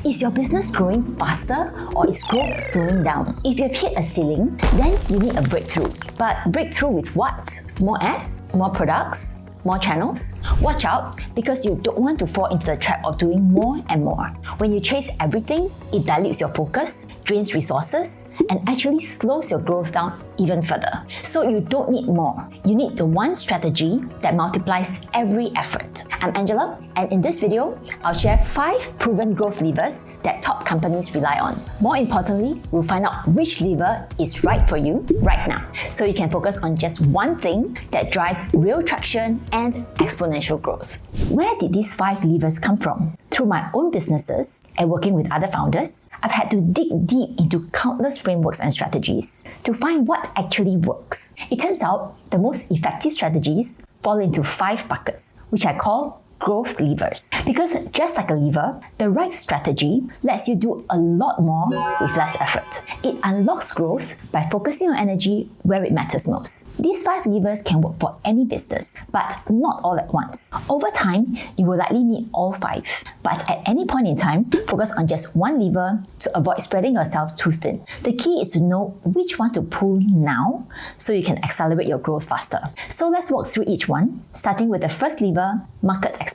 Is your business growing faster or is growth slowing down? If you've hit a ceiling, then you need a breakthrough. But breakthrough with what? More ads? More products? More channels? Watch out, because you don't want to fall into the trap of doing more and more. When you chase everything, it dilutes your focus, drains resources, and actually slows your growth down even further. So you don't need more. You need the one strategy that multiplies every effort. I'm Angela, and in this video, I'll share 5 proven growth levers that top companies rely on. More importantly, we'll find out which lever is right for you right now, so you can focus on just one thing that drives real traction and exponential growth. Where did these 5 levers come from? Through my own businesses and working with other founders, I've had to dig deep into countless frameworks and strategies to find what actually works. It turns out the most effective strategies fall into 5 buckets, which I call growth levers. Because just like a lever, the right strategy lets you do a lot more with less effort. It unlocks growth by focusing your energy where it matters most. These 5 levers can work for any business, but not all at once. Over time, you will likely need all 5, but at any point in time, focus on just one lever to avoid spreading yourself too thin. The key is to know which one to pull now so you can accelerate your growth faster. So let's walk through each one, starting with the first lever, market expansion.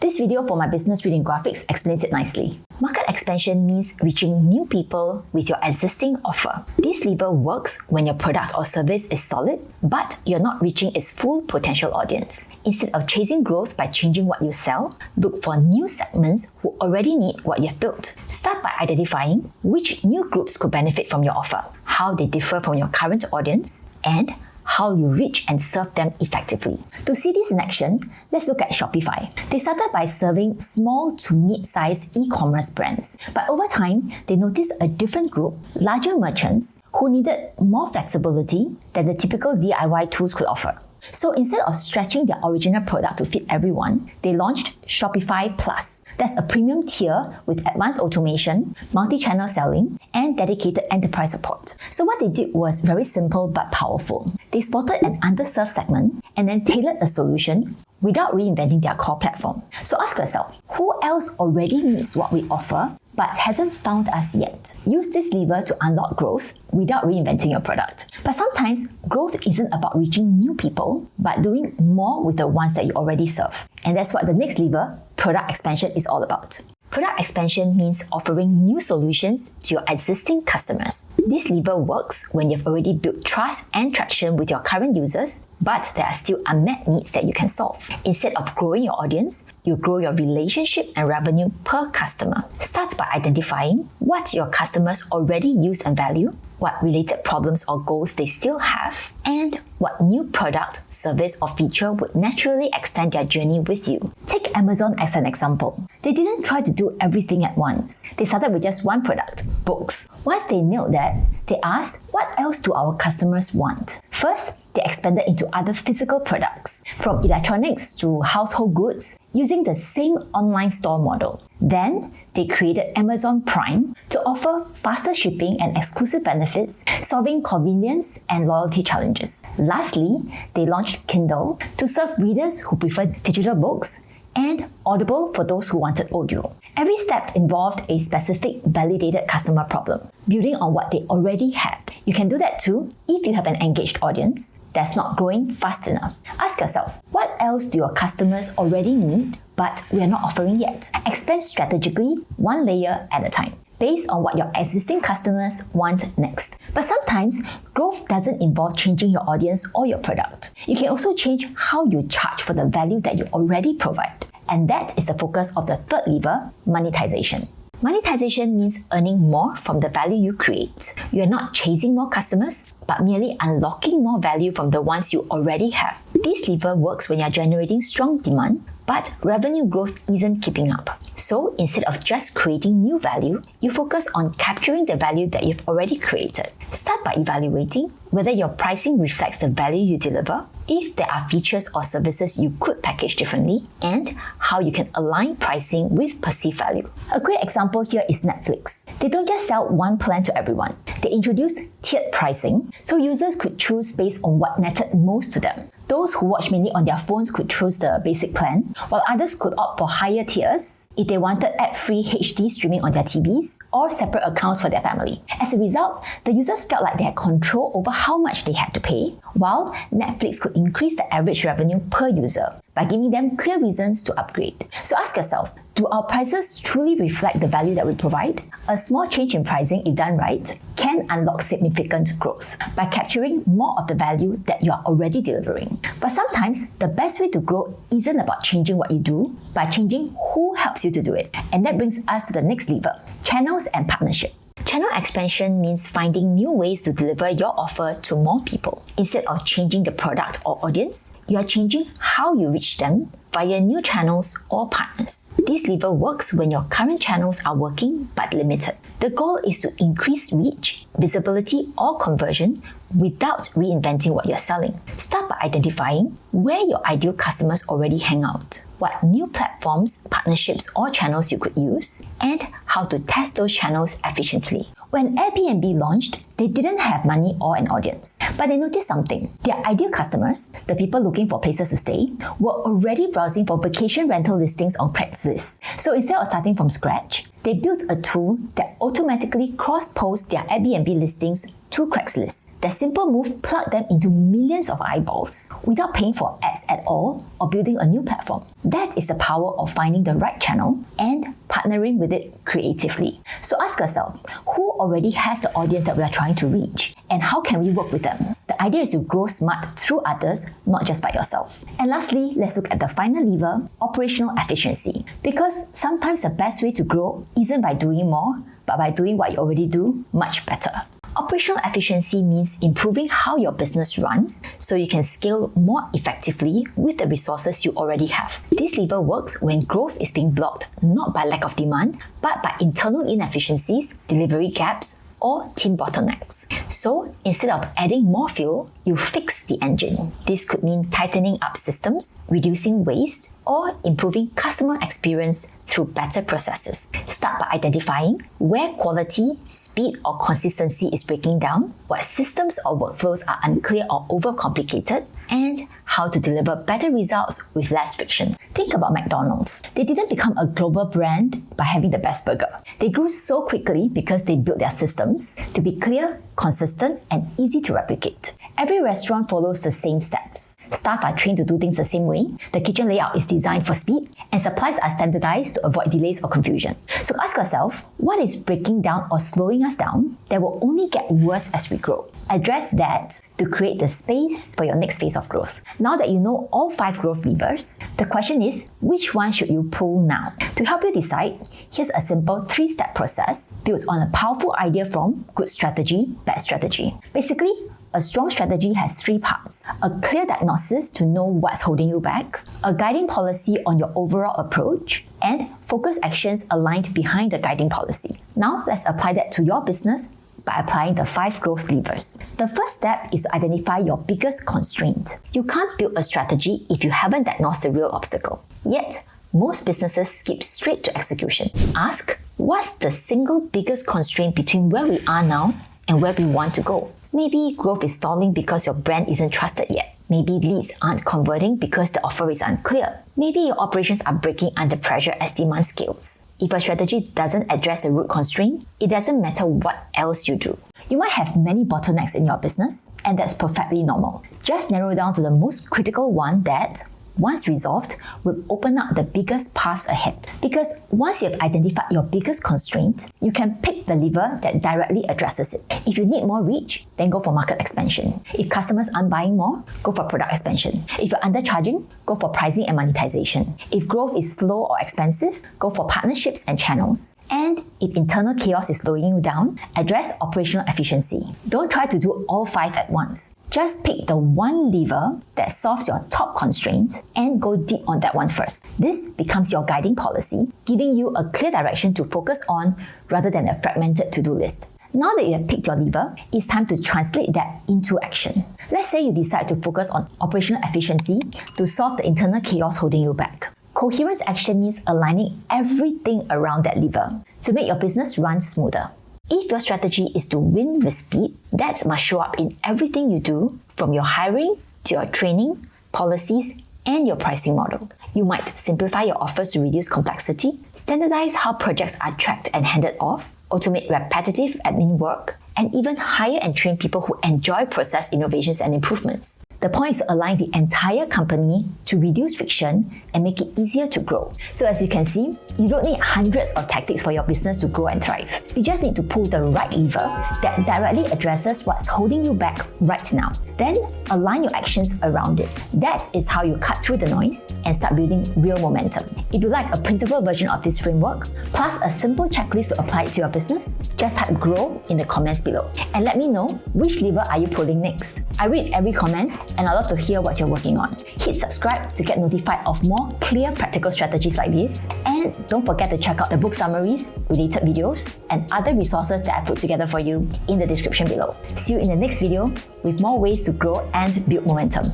This video for my business reading graphics explains it nicely. Market expansion means reaching new people with your existing offer. This lever works when your product or service is solid, but you're not reaching its full potential audience. Instead of chasing growth by changing what you sell, look for new segments who already need what you've built. Start by identifying which new groups could benefit from your offer, how they differ from your current audience, and how you reach and serve them effectively. To see this in action, let's look at Shopify. They started by serving small to mid-sized e-commerce brands, but over time, they noticed a different group, larger merchants, who needed more flexibility than the typical DIY tools could offer. So instead of stretching their original product to fit everyone, they launched Shopify Plus. That's a premium tier with advanced automation, multi-channel selling, and dedicated enterprise support. So what they did was very simple but powerful. They spotted an underserved segment and then tailored a solution without reinventing their core platform. So ask yourself, who else already needs what we offer but hasn't found us yet? Use this lever to unlock growth without reinventing your product. But sometimes, growth isn't about reaching new people, but doing more with the ones that you already serve. And that's what the next lever, product expansion, is all about. Product expansion means offering new solutions to your existing customers. This lever works when you've already built trust and traction with your current users, but there are still unmet needs that you can solve. Instead of growing your audience, you grow your relationship and revenue per customer. Start by identifying what your customers already use and value, what related problems or goals they still have, and what new product, service, or feature would naturally extend their journey with you. Take Amazon as an example. They didn't try to do everything at once. They started with just one product, books. Once they nailed that, they asked, what else do our customers want? First, they expanded into other physical products, from electronics to household goods, using the same online store model. Then, they created Amazon Prime to offer faster shipping and exclusive benefits, solving convenience and loyalty challenges. Lastly, they launched Kindle to serve readers who prefer digital books, and Audible for those who wanted audio. Every step involved a specific validated customer problem, building on what they already had. You can do that too if you have an engaged audience that's not growing fast enough. Ask yourself, what else do your customers already need but we are not offering yet? Expand strategically, one layer at a time, based on what your existing customers want next. But sometimes, growth doesn't involve changing your audience or your product. You can also change how you charge for the value that you already provide. And that is the focus of the third lever, monetization. Monetization means earning more from the value you create. You are not chasing more customers, but merely unlocking more value from the ones you already have. This lever works when you're generating strong demand, but revenue growth isn't keeping up. So instead of just creating new value, you focus on capturing the value that you've already created. Start by evaluating whether your pricing reflects the value you deliver, if there are features or services you could package differently, and how you can align pricing with perceived value. A great example here is Netflix. They don't just sell one plan to everyone. They introduce tiered pricing, so users could choose based on what mattered most to them. Those who watch mainly on their phones could choose the basic plan, while others could opt for higher tiers if they wanted ad-free HD streaming on their TVs or separate accounts for their family. As a result, the users felt like they had control over how much they had to pay, while Netflix could increase the average revenue per user by giving them clear reasons to upgrade. So ask yourself, do our prices truly reflect the value that we provide? A small change in pricing, if done right, can unlock significant growth by capturing more of the value that you are already delivering. But sometimes, the best way to grow isn't about changing what you do, but changing who helps you to do it. And that brings us to the next lever, channels and partnership. Channel expansion means finding new ways to deliver your offer to more people. Instead of changing the product or audience, you are changing how you reach them via new channels or partners. This lever works when your current channels are working but limited. The goal is to increase reach, visibility, or conversion without reinventing what you're selling. Start by identifying where your ideal customers already hang out, what new platforms, partnerships, or channels you could use, and how to test those channels efficiently. When Airbnb launched, they didn't have money or an audience, but they noticed something. Their ideal customers, the people looking for places to stay, were already browsing for vacation rental listings on Craigslist. So instead of starting from scratch, they built a tool that automatically cross-posts their Airbnb listings to Craigslist. That simple move plugged them into millions of eyeballs without paying for ads at all or building a new platform. That is the power of finding the right channel and partnering with it creatively. So ask yourself, who already has the audience that we are trying to reach, and how can we work with them? The idea is to grow smart through others, not just by yourself. And lastly, let's look at the final lever, operational efficiency. Because sometimes the best way to grow isn't by doing more, but by doing what you already do much better. Operational efficiency means improving how your business runs so you can scale more effectively with the resources you already have. This lever works when growth is being blocked not by lack of demand, but by internal inefficiencies, delivery gaps, or team bottlenecks. So instead of adding more fuel, you fix the engine. This could mean tightening up systems, reducing waste, or improving customer experience through better processes. Start by identifying where quality, speed, or consistency is breaking down, what systems or workflows are unclear or overcomplicated, and how to deliver better results with less friction. Think about McDonald's. They didn't become a global brand by having the best burger. They grew so quickly because they built their systems to be clear, consistent, and easy to replicate. Every restaurant follows the same steps. Staff are trained to do things the same way, the kitchen layout is designed for speed, and supplies are standardized to avoid delays or confusion. So ask yourself, what is breaking down or slowing us down that will only get worse as we grow? Address that to create the space for your next phase of growth. Now that you know all 5 growth levers, the question is, which one should you pull now? To help you decide, here's a simple 3-step process built on a powerful idea from good strategy, bad strategy. Basically, a strong strategy has 3 parts: a clear diagnosis to know what's holding you back, a guiding policy on your overall approach, and focused actions aligned behind the guiding policy. Now, let's apply that to your business by applying the 5 growth levers. The first step is to identify your biggest constraint. You can't build a strategy if you haven't diagnosed the real obstacle. Yet, most businesses skip straight to execution. Ask, what's the single biggest constraint between where we are now and where we want to go? Maybe growth is stalling because your brand isn't trusted yet. Maybe leads aren't converting because the offer is unclear. Maybe your operations are breaking under pressure as demand scales. If a strategy doesn't address the root constraint, it doesn't matter what else you do. You might have many bottlenecks in your business, and that's perfectly normal. Just narrow down to the most critical one that, once resolved, will open up the biggest paths ahead. Because once you have identified your biggest constraint, you can pick the lever that directly addresses it. If you need more reach, then go for market expansion. If customers aren't buying more, go for product expansion. If you're undercharging, go for pricing and monetization. If growth is slow or expensive, go for partnerships and channels. And if internal chaos is slowing you down, address operational efficiency. Don't try to do all 5 at once. Just pick the one lever that solves your top constraint and go deep on that one first. This becomes your guiding policy, giving you a clear direction to focus on rather than a fragmented to-do list. Now that you have picked your lever, it's time to translate that into action. Let's say you decide to focus on operational efficiency to solve the internal chaos holding you back. Coherence action means aligning everything around that lever to make your business run smoother. If your strategy is to win with speed, that must show up in everything you do, from your hiring, to your training, policies, and your pricing model. You might simplify your offers to reduce complexity, standardize how projects are tracked and handed off, automate repetitive admin work, and even hire and train people who enjoy process innovations and improvements. The point is to align the entire company to reduce friction and make it easier to grow. So as you can see, you don't need hundreds of tactics for your business to grow and thrive. You just need to pull the right lever that directly addresses what's holding you back right now. Then align your actions around it. That is how you cut through the noise and start building real momentum. If you like a printable version of this framework, plus a simple checklist to apply it to your business, just type grow in the comments below and let me know which lever are you pulling next. I read every comment and I love to hear what you're working on. Hit subscribe to get notified of more clear practical strategies like this, and don't forget to check out the book summaries, related videos, and other resources that I put together for you in the description below. See you in the next video with more ways to grow and build momentum.